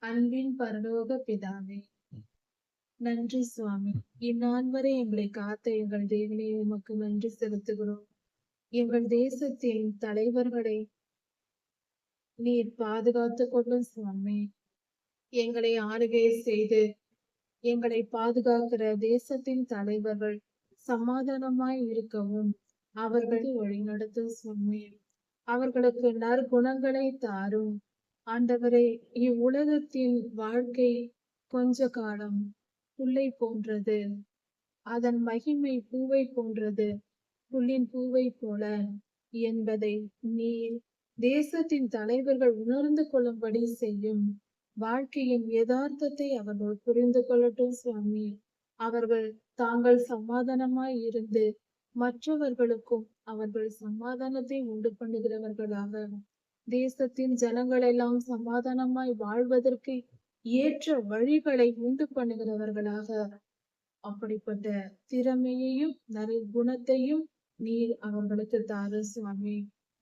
அன்பின் பரலோக பிதாவே, நன்றி சுவாமி. இந்நாள் வரை எங்களை காத்த எங்கள் தேவனே, உமக்கு நன்றி செலுத்துகிறோம். எங்கள் தேசத்தின் தலைவர்களை நீர் பாதுகாத்துக் கொள்ளும் சுவாமி. எங்களை ஆளுகை செய்து எங்களை பாதுகாக்கிற தேசத்தின் தலைவர்கள் சமாதானமாய் இருக்கவும் அவர்களை வழிநடத்தும் சுவாமி. அவர்களுக்கு நற்குணங்களை தாரும் ஆண்டவரே. இவ்வுலகத்தின் வாழ்க்கை கொஞ்ச காலம் புல்லை போன்றது, அதன் மகிமை பூவை போன்றது, புல்லின் பூவை போல என்பதை நீர் தேசத்தின் தலைவர்கள் உணர்ந்து கொள்ளும்படி செய்யும். வாழ்க்கையின் யதார்த்தத்தை அவர்கள் புரிந்து கொள்ளட்டும் சுவாமி. அவர்கள் தாங்கள் சமாதானமாய் இருந்து மற்றவர்களுக்கும் அவர்கள் சமாதானத்தை உண்டு பண்ணுகிறவர்களாக, தேசத்தின் ஜனங்கள் எல்லாம் சமாதானமாய் வாழ்வதற்கு ஏற்ற வழிகளை உண்டு பண்ணுகிறவர்களாக, அப்படிப்பட்ட திறமையையும் குணத்தையும் நீர் அவர்களுக்கு தாரு சுவாமி.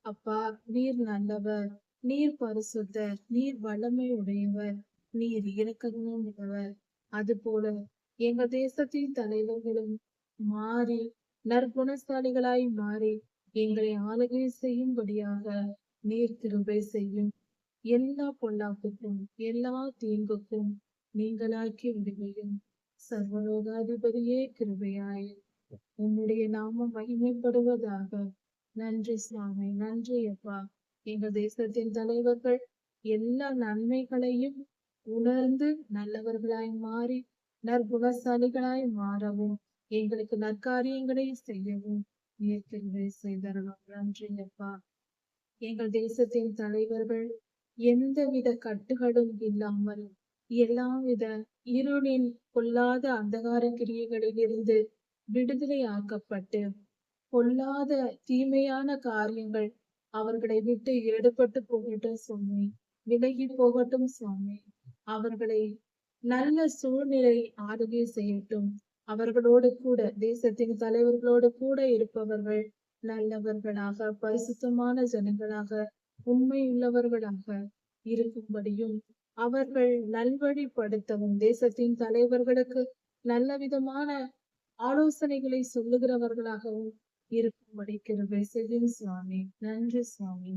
அப்பா, நீர் நல்லவர், நீர் பரிசுத்தர், நீர் வல்லமை உடையவர், நீர் இரக்கமும் உள்ளவர். அதுபோல எங்க தேசத்தின் தலைவர்களும் மாறி நற்குணசாலிகளாய் மாறி எங்களை ஆளுகை செய்யும்படியாக நீர் கிருபை செய்யும். எல்லா பொல்லாப்புக்கும் எல்லா தீங்குக்கும் நீங்களாக்கி விடுவையும். சர்வலோகாதிபதியே கிருபையாய் உன்னுடைய நாமம் மகிமைப்படுவதாக. நன்றி சுவாமி, நன்றி அப்பா. எங்கள் தேசத்தின் தலைவர்கள் எல்லா நன்மைகளையும் உணர்ந்து நல்லவர்களாய் மாறி நற்குணசாலிகளாய் மாறவும் எங்களுக்கு நற்காரியங்களை செய்யவும் நீர் கிருபை செய்தரலாம். நன்றி அப்பா. எங்கள் தேசத்தின் தலைவர்கள் எந்தவித கட்டுகளும் இல்லாமல் எல்லாவித இருளின் பொல்லாத அந்தகார கிரியைகளில் இருந்து விடுதலை ஆக்கப்பட்டு பொல்லாத தீமையான காரியங்கள் அவர்களை விட்டு எடுபட்டு போகட்டும் சுவாமி, விலகி போகட்டும் சுவாமி. அவர்களை நல்ல சூழ்நிலை ஆளுகை செய்யட்டும். அவர்களோடு கூட தேசத்தின் தலைவர்களோடு கூட இருப்பவர்கள் நல்லவர்களாக, பரிசுத்தமான ஜனங்களாக, உண்மையுள்ளவர்களாக இருக்கும்படியும் அவர்கள் நல்வழிப்படுத்தவும் தேசத்தின் தலைவர்களுக்கு நல்ல விதமான ஆலோசனைகளை சொல்லுகிறவர்களாகவும் இருக்கும்படி கிருபை செய்யும் சுவாமி. நன்றி சுவாமி.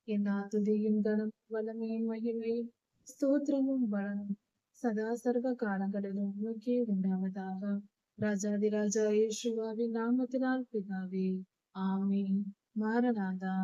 எல்லா துதியும் கனம் வல்லமையும் மகிமையும் ஸ்தோத்திரமும் பலனும் சதா சர்வ காலங்களிலும் நோக்கி உண்டாவதாக. ராஜாதி ராஜா இயேசுவின் நாமத்தினால் பிதாவே, ஆமென். மாரநாதா.